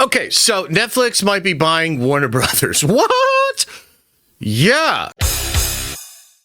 Okay, so Netflix might be buying Warner Brothers. What? Yeah.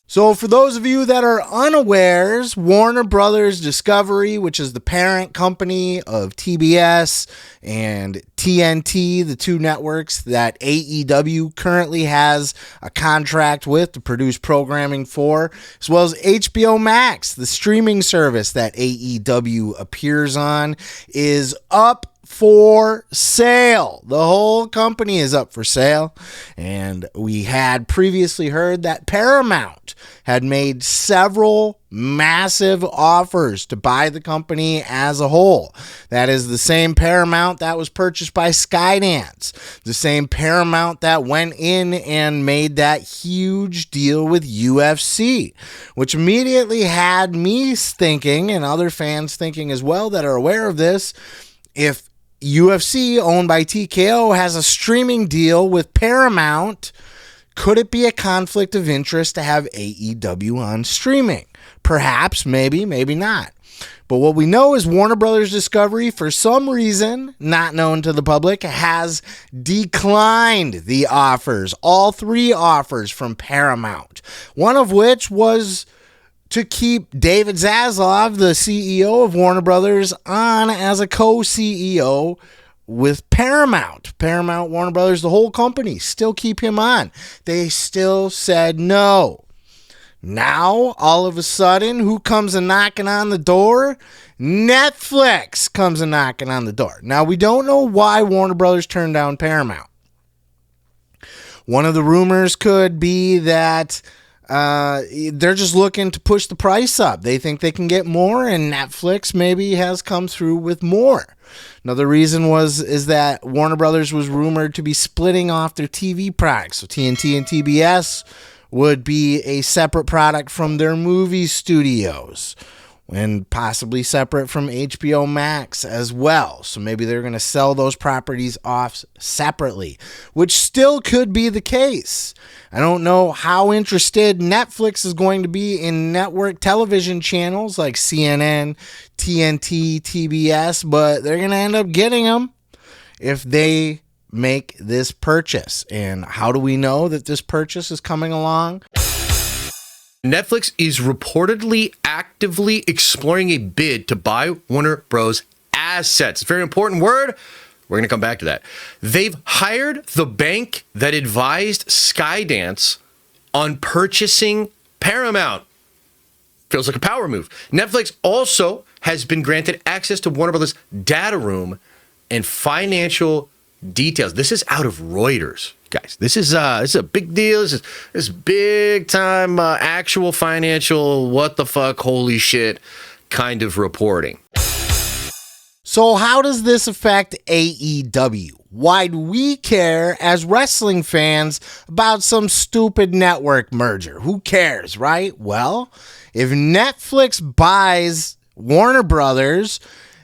So for those of you that are unawares, Warner Brothers Discovery, which is the parent company of TBS and TNT, the two networks that AEW currently has a contract with to produce programming for, as well as HBO Max, the streaming service that AEW appears on, is up for sale. The whole company is up for sale. And we had previously heard that Paramount had made several massive offers to buy the company as a whole. That is the same Paramount that was purchased by Skydance, the same Paramount that went in and made that huge deal with UFC, which immediately had me thinking, and other fans thinking as well that are aware of this, if UFC, owned by TKO, has a streaming deal with Paramount, could it be a conflict of interest to have AEW on streaming? Perhaps, maybe, maybe not. But what we know is Warner Brothers Discovery, for some reason not known to the public, has declined the offers, all three offers from Paramount, one of which was to keep David Zaslav, the CEO of Warner Brothers, on as a co-CEO with Paramount. Paramount, Warner Brothers, the whole company, still keep him on. They still said no. Now, all of a sudden, who comes a knocking on the door? Netflix comes a knocking on the door. Now, we don't know why Warner Brothers turned down Paramount. One of the rumors could be that they're just looking to push the price up. They think they can get more, and Netflix maybe has come through with more. Another reason is that Warner Brothers was rumored to be splitting off their TV products. So TNT and TBS would be a separate product from their movie studios, and possibly separate from HBO Max as well. So maybe they're going to sell those properties off separately, which still could be the case. I don't know how interested Netflix is going to be in network television channels like CNN, TNT, TBS, but they're going to end up getting them if they make this purchase. And how do we know that this purchase is coming along? Netflix is reportedly actively exploring a bid to buy Warner Bros. Assets. Very important word. We're going to come back to that. They've hired the bank that advised Skydance on purchasing Paramount. Feels like a power move. Netflix also has been granted access to Warner Bros. Data room and financial details. This is out of Reuters. Guys, this is a big deal. This is big time actual financial what the fuck, holy shit kind of reporting. So how does this affect AEW? Why do we care as wrestling fans about some stupid network merger? Who cares, right? Well, if Netflix buys Warner Brothers,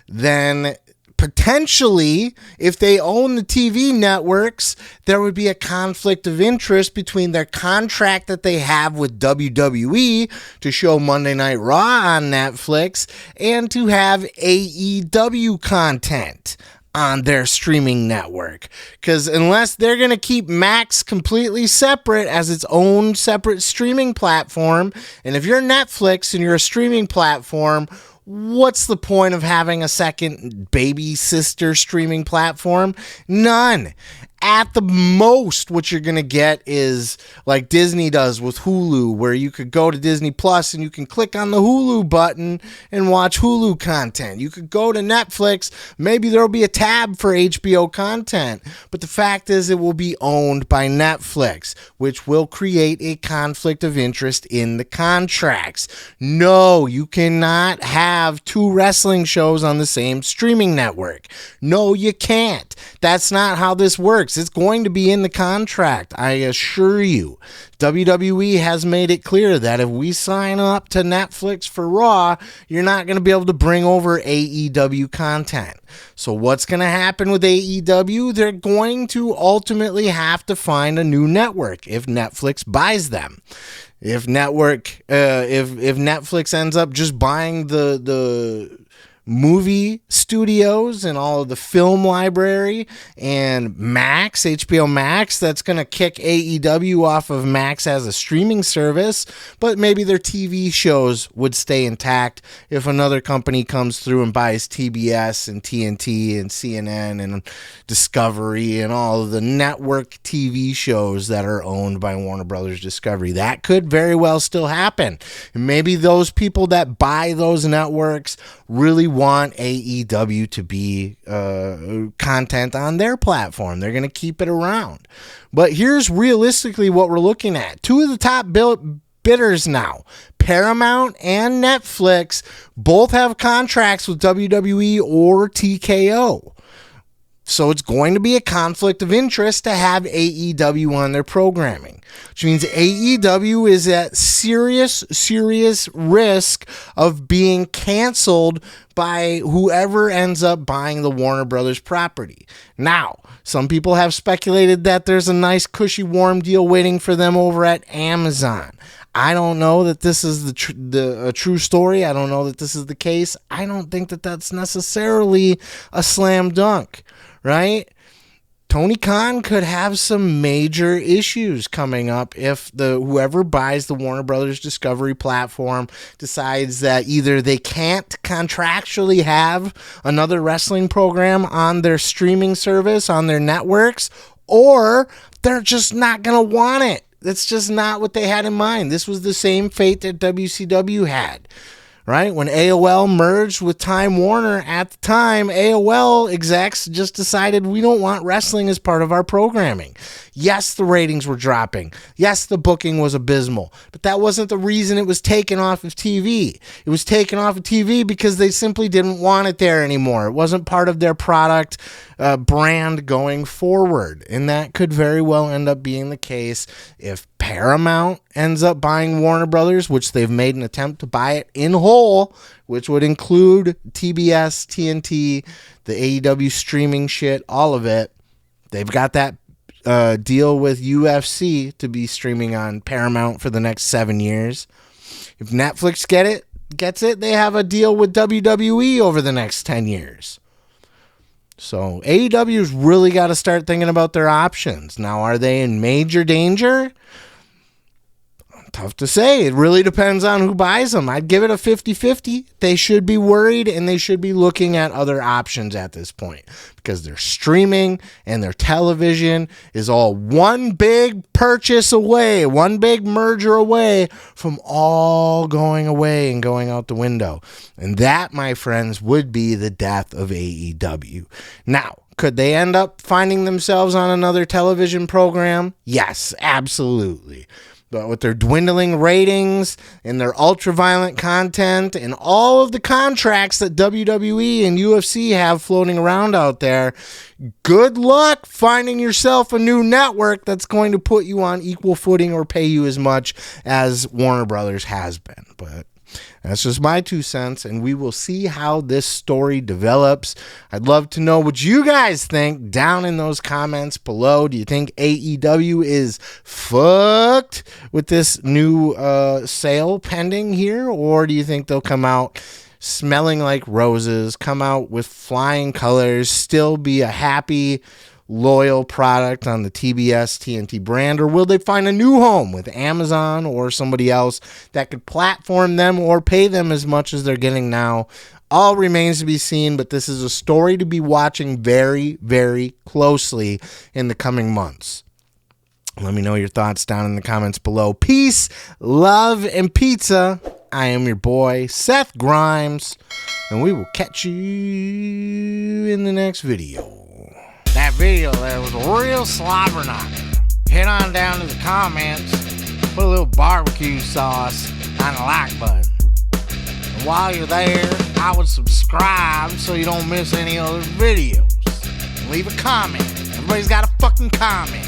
then potentially, if they own the TV networks, there would be a conflict of interest between their contract that they have with WWE to show Monday Night Raw on Netflix and to have AEW content on their streaming network. Because unless they're going to keep Max completely separate as its own separate streaming platform, and if you're Netflix and you're a streaming platform, what's the point of having a second baby sister streaming platform? None. At the most, what you're going to get is like Disney does with Hulu, where you could go to Disney Plus and you can click on the Hulu button and watch Hulu content. You could go to Netflix, maybe there'll be a tab for HBO content, but the fact is it will be owned by Netflix, which will create a conflict of interest in the contracts. No, you cannot have two wrestling shows on the same streaming network. No, you can't. That's not how this works. It's going to be in the contract, I assure you. WWE has made it clear that if we sign up to Netflix for Raw, you're not going to be able to bring over AEW content. So what's going to happen with AEW? They're going to ultimately have to find a new network if Netflix buys them. If Netflix ends up just buying the movie studios and all of the film library, and Max, HBO Max, that's going to kick AEW off of Max as a streaming service, but maybe their TV shows would stay intact if another company comes through and buys TBS and TNT and CNN and Discovery and all of the network TV shows that are owned by Warner Brothers Discovery. That could very well still happen. And maybe those people that buy those networks really want AEW to be content on their platform. They're going to keep it around. But here's realistically what we're looking at. Two of the top bidders now, Paramount and Netflix, both have contracts with WWE or TKO. So it's going to be a conflict of interest to have AEW on their programming, which means AEW is at serious risk of being canceled by whoever ends up buying the Warner Brothers property. Now, some people have speculated that there's a nice, cushy, warm deal waiting for them over at Amazon. I don't know that this is a true story. I don't know that this is the case. I don't think that that's necessarily a slam dunk. Right? Tony Khan could have some major issues coming up if whoever buys the Warner Brothers Discovery platform decides that either they can't contractually have another wrestling program on their streaming service, on their networks, or they're just not going to want it. That's just not what they had in mind. This was the same fate that WCW had. Right? When AOL merged with Time Warner at the time, AOL execs just decided we don't want wrestling as part of our programming. Yes, the ratings were dropping. Yes, the booking was abysmal. But that wasn't the reason it was taken off of TV. It was taken off of TV because they simply didn't want it there anymore. It wasn't part of their product brand going forward. And that could very well end up being the case if Paramount ends up buying Warner Brothers, which they've made an attempt to buy it in whole, which would include TBS, TNT, the AEW streaming shit, all of it. They've got that deal with UFC to be streaming on Paramount for the next 7 years. If Netflix gets it, they have a deal with WWE over the next 10 years. So AEW's really got to start thinking about their options. Now, are they in major danger? Tough to say. It really depends on who buys them. I'd give it a 50-50. They should be worried, and they should be looking at other options at this point because their streaming and their television is all one big purchase away, one big merger away from all going away and going out the window. And that, my friends, would be the death of AEW. Now, could they end up finding themselves on another television program? Yes, absolutely. But with their dwindling ratings and their ultra-violent content and all of the contracts that WWE and UFC have floating around out there, good luck finding yourself a new network that's going to put you on equal footing or pay you as much as Warner Brothers has been. But that's just my 2 cents, and we will see how this story develops. I'd love to know what you guys think down in those comments below. Do you think AEW is fucked with this new sale pending here, or do you think they'll come out smelling like roses, come out with flying colors, still be a happy, loyal product on the TBS TNT brand, or will they find a new home with Amazon or somebody else that could platform them or pay them as much as they're getting now? All remains to be seen, but this is a story to be watching very, very closely in the coming months. Let me know your thoughts down in the comments below. Peace, love, and pizza. I am your boy, Seth Grimes, and we will catch you in the next video. That video there was a real slobber knocker. Head on down to the comments, put a little barbecue sauce on the like button. And while you're there, I would subscribe so you don't miss any other videos. And leave a comment. Everybody's got a fucking comment.